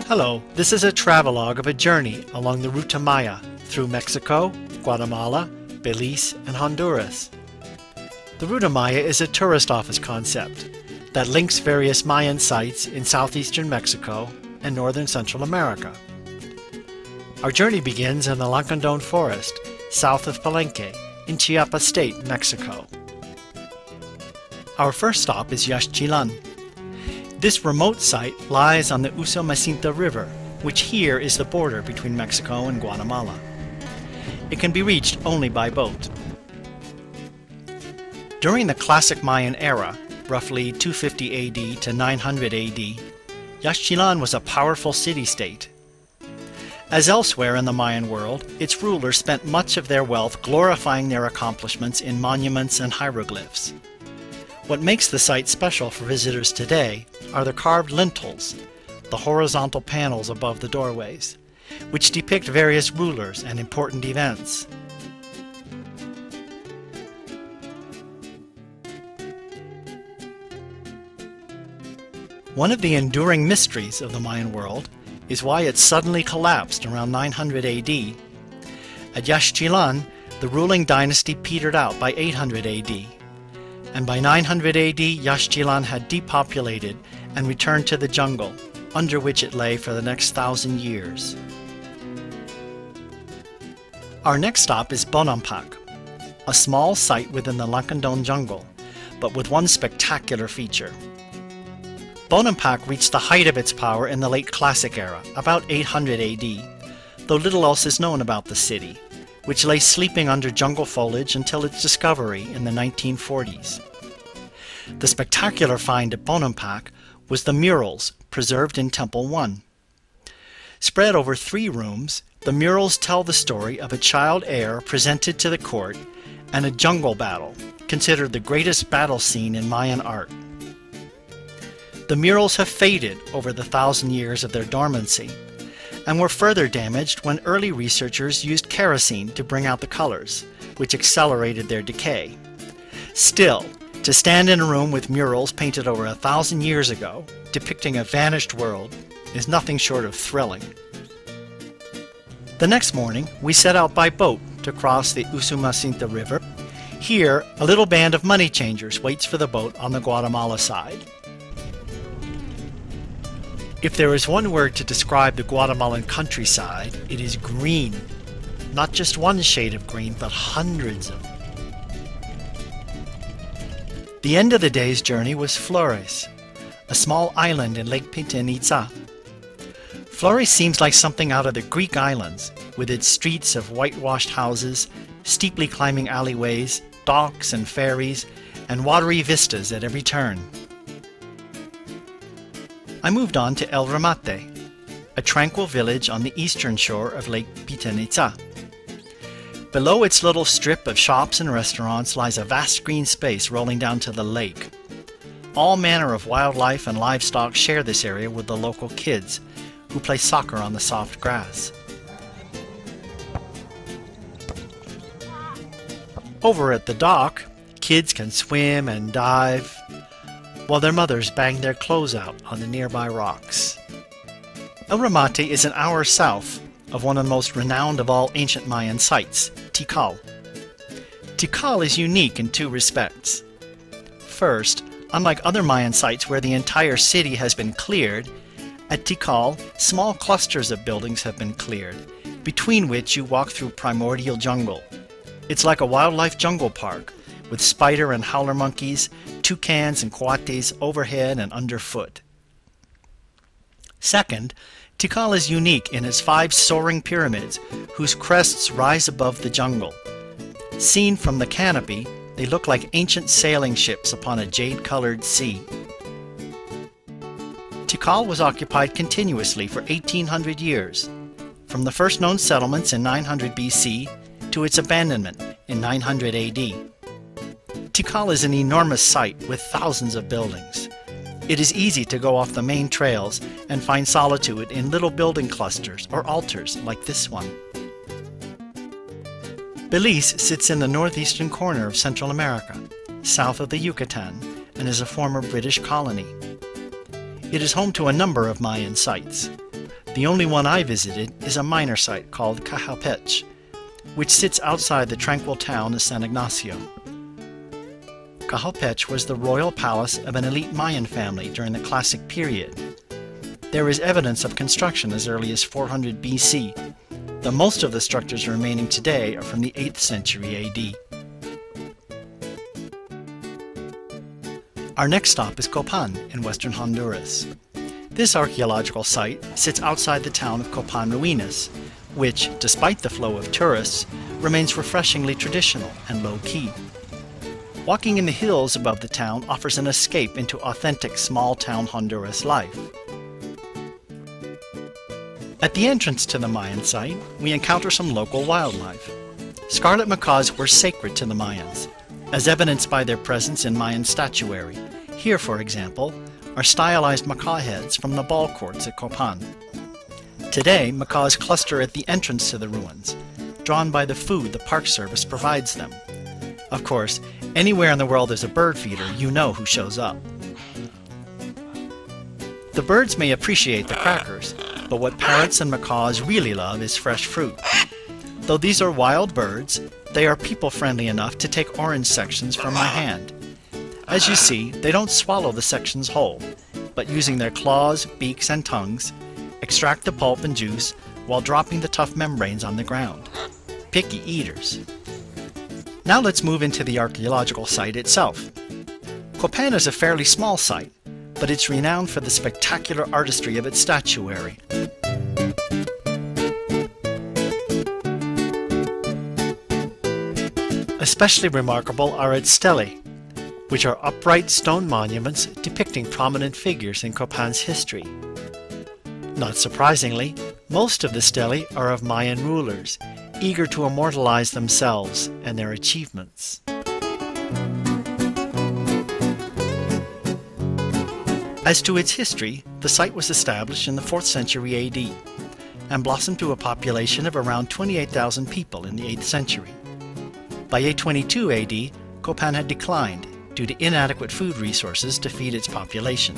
Hello, this is a travelogue of a journey along the Ruta Maya through Mexico, Guatemala, Belize, and Honduras. The Ruta Maya is a tourist office concept that links various Mayan sites in southeastern Mexico and northern Central America. Our journey begins in the Lacandon forest, south of Palenque, in Chiapas State, Mexico. Our first stop is Yaxchilan. This remote site lies on the Usumacinta River, which here is the border between Mexico and Guatemala. It can be reached only by boat. During the classic Mayan era, roughly 250 AD to 900 AD, Yaxchilan was a powerful city-state. As elsewhere in the Mayan world, its rulers spent much of their wealth glorifying their accomplishments in monuments and hieroglyphs. What makes the site special for visitors today are the carved lintels, the horizontal panels above the doorways, which depict various rulers and important events. One of the enduring mysteries of the Mayan world is why it suddenly collapsed around 900 AD. At Yaxchilan, the ruling dynasty petered out by 800 AD. And by 900 AD, Yaxchilan had depopulated and returned to the jungle, under which it lay for the next 1,000 years. Our next stop is Bonampak, a small site within the Lacandon jungle, but with one spectacular feature. Bonampak reached the height of its power in the late Classic era, about 800 AD, though little else is known about the city, which lay sleeping under jungle foliage until its discovery in the 1940s. The spectacular find at Bonampak was the murals preserved in Temple 1. Spread over 3 rooms, the murals tell the story of a child heir presented to the court and a jungle battle, considered the greatest battle scene in Mayan art. The murals have faded over the 1,000 years of their dormancy, and were further damaged when early researchers used kerosene to bring out the colors, which accelerated their decay. Still, to stand in a room with murals painted over 1,000 years ago, depicting a vanished world, is nothing short of thrilling. The next morning, we set out by boat to cross the Usumacinta River. Here, a little band of money changers waits for the boat on the Guatemala side. If there is one word to describe the Guatemalan countryside, it is green. Not just one shade of green, but hundreds of them. The end of the day's journey was Flores, a small island in Lake Atitlan. Flores seems like something out of the Greek islands, with its streets of whitewashed houses, steeply climbing alleyways, docks and ferries, and watery vistas at every turn. I moved on to El Remate, a tranquil village on the eastern shore of Lake Atitlan. Below its little strip of shops and restaurants lies a vast green space rolling down to the lake. All manner of wildlife and livestock share this area with the local kids, who play soccer on the soft grass. Over at the dock, kids can swim and dive, while their mothers bang their clothes out on the nearby rocks. El Remate is an hour south of one of the most renowned of all ancient Mayan sites, Tikal. Tikal is unique in 2 respects. First, unlike other Mayan sites where the entire city has been cleared, at Tikal, small clusters of buildings have been cleared, between which you walk through primordial jungle. It's like a wildlife jungle park, with spider and howler monkeys, toucans and coates overhead and underfoot. Second, Tikal is unique in its 5 soaring pyramids, whose crests rise above the jungle. Seen from the canopy, they look like ancient sailing ships upon a jade-colored sea. Tikal was occupied continuously for 1,800 years, from the first known settlements in 900 BC to its abandonment in 900 AD. Tikal is an enormous site with thousands of buildings. It is easy to go off the main trails and find solitude in little building clusters or altars like this one. Belize sits in the northeastern corner of Central America, south of the Yucatan, and is a former British colony. It is home to a number of Mayan sites. The only one I visited is a minor site called Cajalpech, which sits outside the tranquil town of San Ignacio. Cajalpech was the royal palace of an elite Mayan family during the Classic period. There is evidence of construction as early as 400 BC, though most of the structures remaining today are from the 8th century AD. Our next stop is Copan in western Honduras. This archaeological site sits outside the town of Copan Ruinas, which, despite the flow of tourists, remains refreshingly traditional and low-key. Walking in the hills above the town offers an escape into authentic small-town Honduras life. At the entrance to the Mayan site, we encounter some local wildlife. Scarlet macaws were sacred to the Mayans, as evidenced by their presence in Mayan statuary. Here, for example, are stylized macaw heads from the ball courts at Copan. Today, macaws cluster at the entrance to the ruins, drawn by the food the Park Service provides them. Of course, anywhere in the world there's a bird feeder, you know who shows up. The birds may appreciate the crackers, but what parrots and macaws really love is fresh fruit. Though these are wild birds, they are people-friendly enough to take orange sections from my hand. As you see, they don't swallow the sections whole, but using their claws, beaks, and tongues, extract the pulp and juice while dropping the tough membranes on the ground. Picky eaters. Now let's move into the archaeological site itself. Copan is a fairly small site, but it's renowned for the spectacular artistry of its statuary. Especially remarkable are its stelae, which are upright stone monuments depicting prominent figures in Copan's history. Not surprisingly, most of the stelae are of Mayan rulers, eager to immortalize themselves and their achievements. As to its history, the site was established in the 4th century AD and blossomed to a population of around 28,000 people in the 8th century. By 822 AD, Copan had declined due to inadequate food resources to feed its population.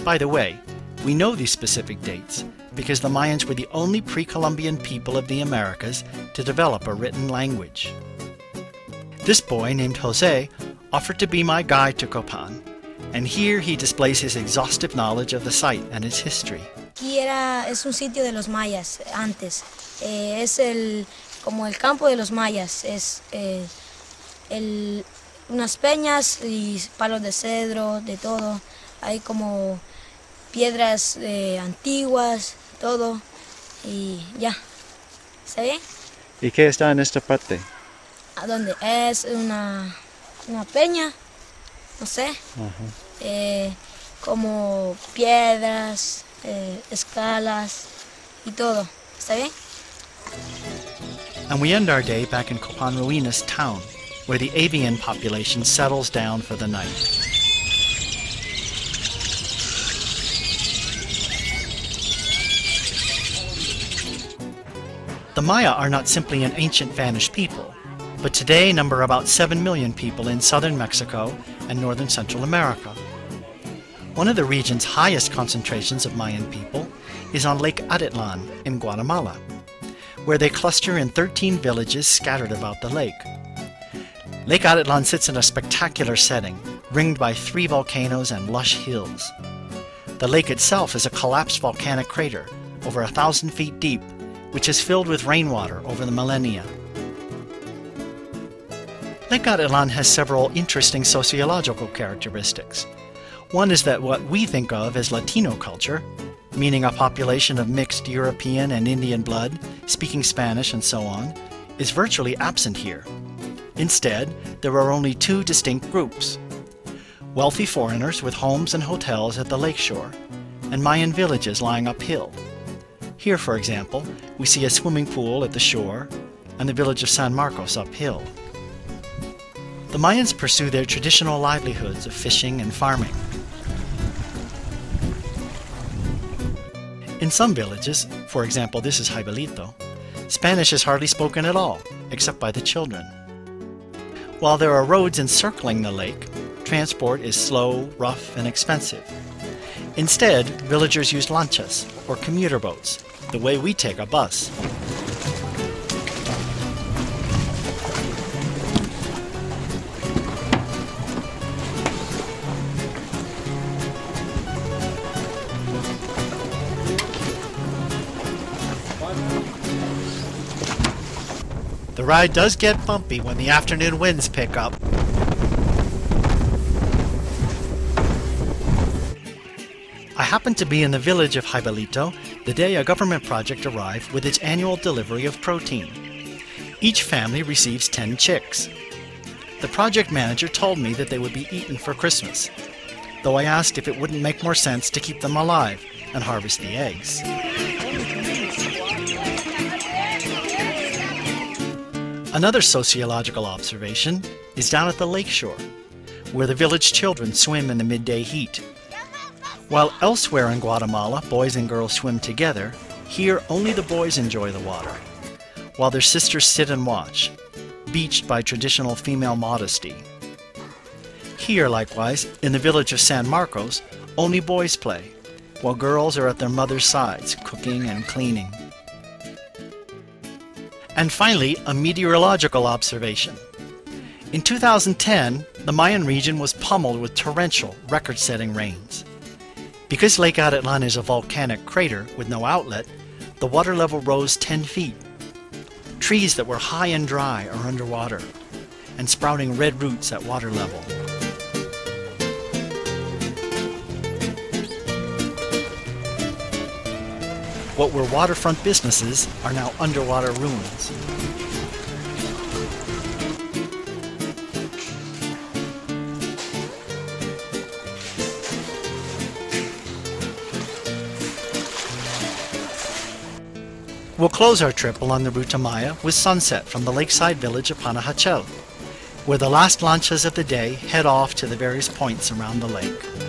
By the way, we know these specific dates because the Mayans were the only pre-Columbian people of the Americas to develop a written language. This boy, named Jose, offered to be my guide to Copan, and here he displays his exhaustive knowledge of the site and its history. Aquí es un sitio de los mayas antes. Como el campo de los mayas. Unas peñas y palos de cedro, de todo. Hay como piedras antiguas, todo. Y ya. ¿Está bien? ¿Y qué está en esta parte? ¿A dónde? Es una peña, no sé. Como piedras, escalas y todo. ¿Está bien? And we end our day back in Copan Ruinas town, where the avian population settles down for the night. The Maya are not simply an ancient vanished people, but today number about 7 million people in southern Mexico and northern Central America. One of the region's highest concentrations of Mayan people is on Lake Atitlan in Guatemala, where they cluster in 13 villages scattered about the lake. Lake Atitlan sits in a spectacular setting, ringed by 3 volcanoes and lush hills. The lake itself is a collapsed volcanic crater, over 1,000 feet deep, which is filled with rainwater over the millennia. Lake Atitlan has several interesting sociological characteristics. One is that what we think of as Latino culture, meaning a population of mixed European and Indian blood, speaking Spanish and so on, is virtually absent here. Instead, there are only 2 distinct groups: wealthy foreigners with homes and hotels at the lakeshore, and Mayan villages lying uphill. Here, for example, we see a swimming pool at the shore and the village of San Marcos uphill. The Mayans pursue their traditional livelihoods of fishing and farming. In some villages, for example this is Jaibalito, Spanish is hardly spoken at all, except by the children. While there are roads encircling the lake, transport is slow, rough, and expensive. Instead, villagers used lanchas, or commuter boats, the way we take a bus. The ride does get bumpy when the afternoon winds pick up. I happened to be in the village of Jaibalito the day a government project arrived with its annual delivery of protein. Each family receives 10 chicks. The project manager told me that they would be eaten for Christmas, though I asked if it wouldn't make more sense to keep them alive and harvest the eggs. Another sociological observation is down at the lakeshore, where the village children swim in the midday heat. While elsewhere in Guatemala, boys and girls swim together, here only the boys enjoy the water, while their sisters sit and watch, beached by traditional female modesty. Here, likewise, in the village of San Marcos, only boys play, while girls are at their mothers' sides, cooking and cleaning. And finally, a meteorological observation. In 2010, the Mayan region was pummeled with torrential, record-setting rains. Because Lake Atitlan is a volcanic crater with no outlet, the water level rose 10 feet. Trees that were high and dry are underwater, and sprouting red roots at water level. What were waterfront businesses are now underwater ruins. We'll close our trip along the Ruta Maya with sunset from the lakeside village of Panajachel, where the last lanchas of the day head off to the various points around the lake.